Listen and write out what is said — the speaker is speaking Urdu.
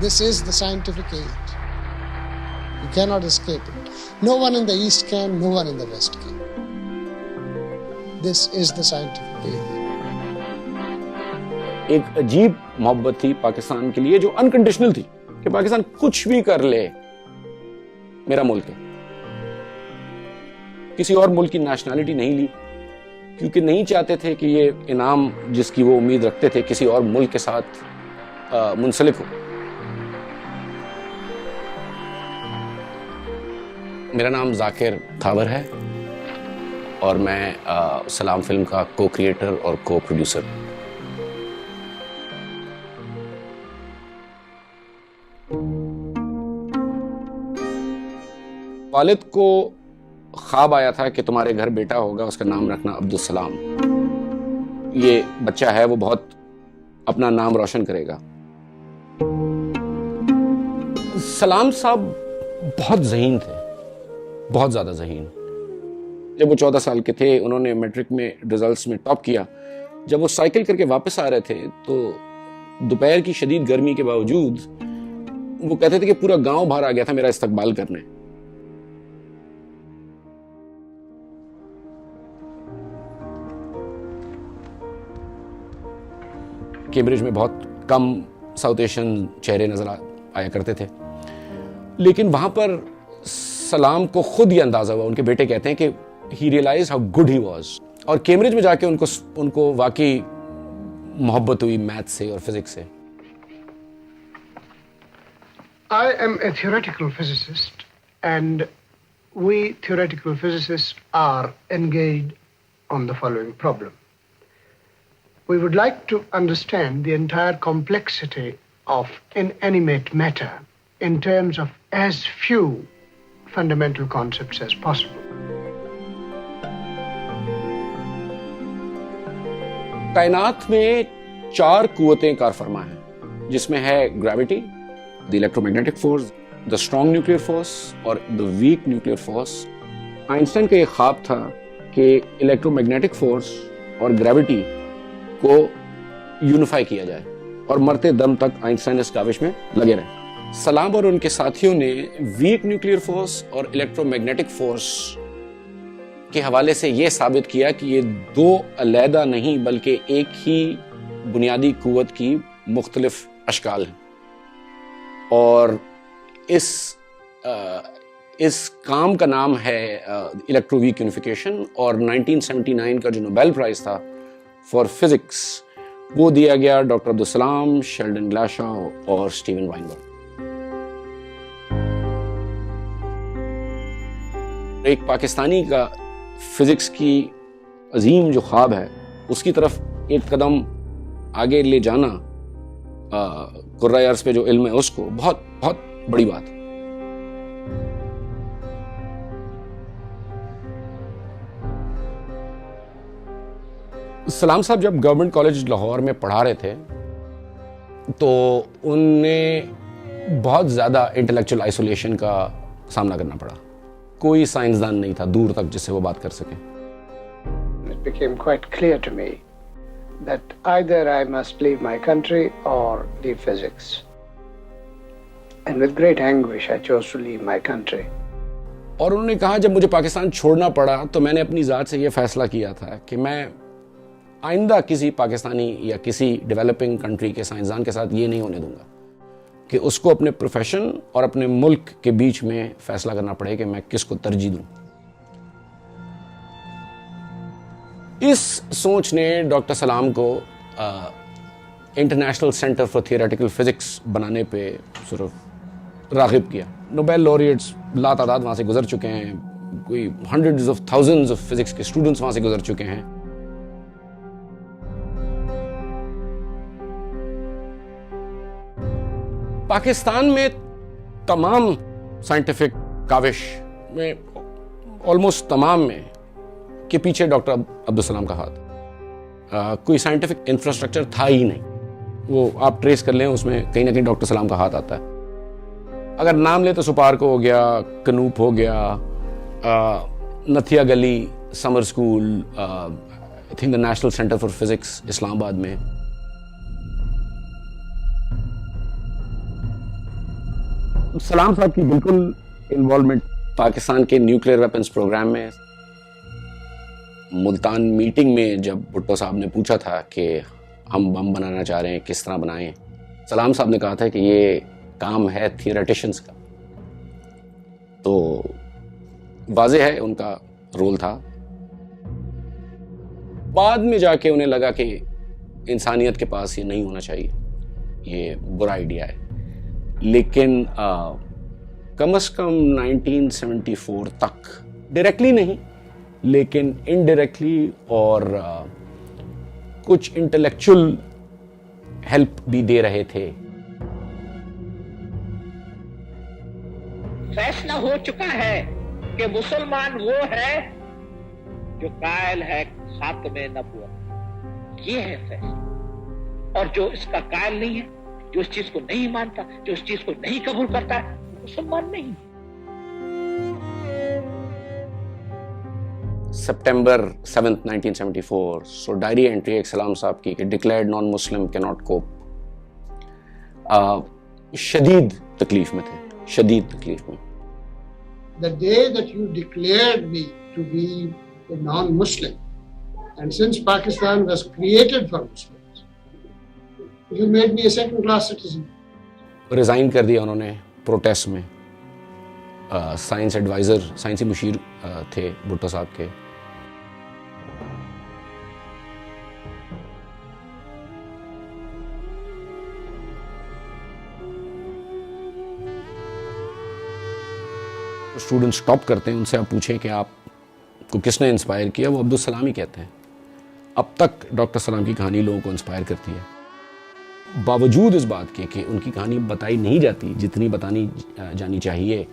This is the scientific age. You cannot escape it. No one in the East can, no one in the West can. This is the scientific age. ایک عجیب محبت تھی پاکستان کے لیے جو انکنڈیشنل تھی کہ پاکستان کچھ بھی کر لے میرا ملک ہے. کسی اور ملک کی نیشنلٹی نہیں لی کیونکہ نہیں چاہتے تھے کہ یہ انعام جس کی وہ امید رکھتے تھے کسی اور ملک کے ساتھ منسلک ہو. میرا نام ذاکر تھاور ہے اور میں سلام فلم کا کو کریٹر اور کو پروڈیوسر. والد کو خواب آیا تھا کہ تمہارے گھر بیٹا ہوگا, اس کا نام رکھنا عبدالسلام. یہ بچہ ہے وہ بہت اپنا نام روشن کرے گا. سلام صاحب بہت ذہین تھے, بہت زیادہ ذہین. جب وہ 14 سال کے تھے انہوں نے میٹرک میں ریزلٹس میں ٹاپ کیا. جب وہ سائیکل کر کے واپس آ رہے تھے تو دوپہر کی شدید گرمی کے باوجود وہ کہتے تھے کہ پورا گاؤں باہر آ گیا تھا میرا استقبال کرنے. کیمبرج میں بہت کم ساؤتھ ایشین چہرے نظر آیا کرتے تھے, لیکن وہاں پر سلام کو خود یہ اندازہ ہوا. ان کے بیٹے کہتے ہیں کہ he realized how good he was. اور کیمبرج میں جا کے ان کو واقعی محبت ہوئی میتھ سے اور فزکس سے. I am a theoretical physicist and we theoretical physicists are engaged on the following problem. We would like to understand the entire complexity of inanimate matter in terms of as few fundamental concepts as possible. کائنات میں 4 قوتیں کار فرما ہیں جس میں ہے gravity, the electromagnetic force, the strong nuclear force اور the weak nuclear force. Einstein کا یہ خواب تھا کہ electromagnetic force اور گریوٹی کو یونیفائی کیا جائے اور مرتے دم تک آئنسٹائن اس کاوش میں لگے رہے. سلام اور ان کے ساتھیوں نے ویک نیوکلیئر فورس اور الیکٹرو میگنیٹک فورس کے حوالے سے یہ ثابت کیا کہ یہ 2 علیحدہ نہیں بلکہ ایک ہی بنیادی قوت کی مختلف اشکال ہیں. اور اس کام کا نام ہے الیکٹرو ویک یونیفیکیشن. اور 1979 کا جو نوبیل پرائز تھا فار فزکس وہ دیا گیا ڈاکٹر عبدالسلام, شیلڈن گلاشا اور اسٹیون وائنبرگ. ایک پاکستانی کا فزکس کی عظیم جو خواب ہے اس کی طرف ایک قدم آگے لے جانا قرۂ ارض پہ جو علم ہے اس کو بہت بہت بڑی بات ہے. سلام صاحب جب گورنمنٹ کالج لاہور میں پڑھا رہے تھے تو ان نے بہت زیادہ انٹلیکچوئل آئسولیشن کا سامنا کرنا پڑا. کوئی سائنسدان نہیں تھا دور تک جس سے وہ بات کر سکے. It became quite clear to me that either I must leave my country or leave physics. And with great anguish I chose to leave my country. اور انہوں نے کہا جب مجھے پاکستان چھوڑنا پڑا تو میں نے اپنی ذات سے یہ فیصلہ کیا تھا کہ میں آئندہ کسی پاکستانی یا کسی ڈیولپنگ کنٹری کے سائنسدان کے ساتھ یہ نہیں ہونے دوں گا کہ اس کو اپنے پروفیشن اور اپنے ملک کے بیچ میں فیصلہ کرنا پڑے کہ میں کس کو ترجیح دوں. اس سوچ نے ڈاکٹر سلام کو international centre for theoretical physics بنانے پہ صرف راغب کیا. نوبیل laureates لا تعداد وہاں سے گزر چکے ہیں, کوئی hundreds of thousands of physics کے اسٹوڈنٹس وہاں سے گزر چکے ہیں. پاکستان میں تمام سائنٹیفک کاوش میں آلموسٹ تمام میں کے پیچھے ڈاکٹر عبدالسلام کا ہاتھ. کوئی سائنٹیفک انفراسٹرکچر تھا ہی نہیں. وہ آپ ٹریس کر لیں اس میں کہیں نہ کہیں ڈاکٹر سلام کا ہاتھ آتا ہے. اگر نام لے تو سپارکو ہو گیا, کنوپ ہو گیا, Nathia Gali summer school, I think the National Centre for Physics Islamabad میں. سلام صاحب کی بالکل انوالومنٹ پاکستان کے نیوکلیئر ویپنز پروگرام میں. ملتان میٹنگ میں جب بھٹو صاحب نے پوچھا تھا کہ ہم بم بنانا چاہ رہے ہیں, کس طرح بنائیں, سلام صاحب نے کہا تھا کہ یہ کام ہے تھیوریٹیشنز کا. تو واضح ہے ان کا رول تھا. بعد میں جا کے انہیں لگا کہ انسانیت کے پاس یہ نہیں ہونا چاہیے, یہ برا آئیڈیا ہے. لیکن کم از کم 1974 تک ڈائریکٹلی نہیں لیکن انڈائریکٹلی اور کچھ انٹلیکچوئل ہیلپ بھی دے رہے تھے. فیصلہ ہو چکا ہے کہ مسلمان وہ ہے جو قائل ہے خاتم نبوت, یہ ہے فیصلہ. اور جو اس کا قائل نہیں ہے, جو اس چیز کو نہیں مانتا, جو اس چیز کو نہیں قبول کرتا ہے, مسلمان نہیں. سپٹمبر 7 1974 سو ڈائری انٹری ایک سلام صاحب کی کہ ڈکلیئرڈ نان مسلم کی ناٹ کوپ. شدید تکلیف میں تھے, شدید تکلیف میں. The day that you declared me to be a non-Muslim, and since Pakistan was created for Muslims, you made me a second-class citizen. Resign کر دیا انہوں نے پروٹیسٹ میں. سائنس ایڈوائزر, سائنسی مشیر تھے بھٹو صاحب کے. اسٹوڈنٹ اسٹاپ کرتے ہیں, ان سے آپ پوچھیں کہ آپ کو کس نے انسپائر کیا, وہ عبدالسلام ہی کہتے ہیں. اب تک ڈاکٹر سلام کی کہانی لوگوں کو انسپائر کرتی ہے, باوجود اس بات کے کہ ان کی کہانی بتائی نہیں جاتی جتنی بتانی جانی چاہیے.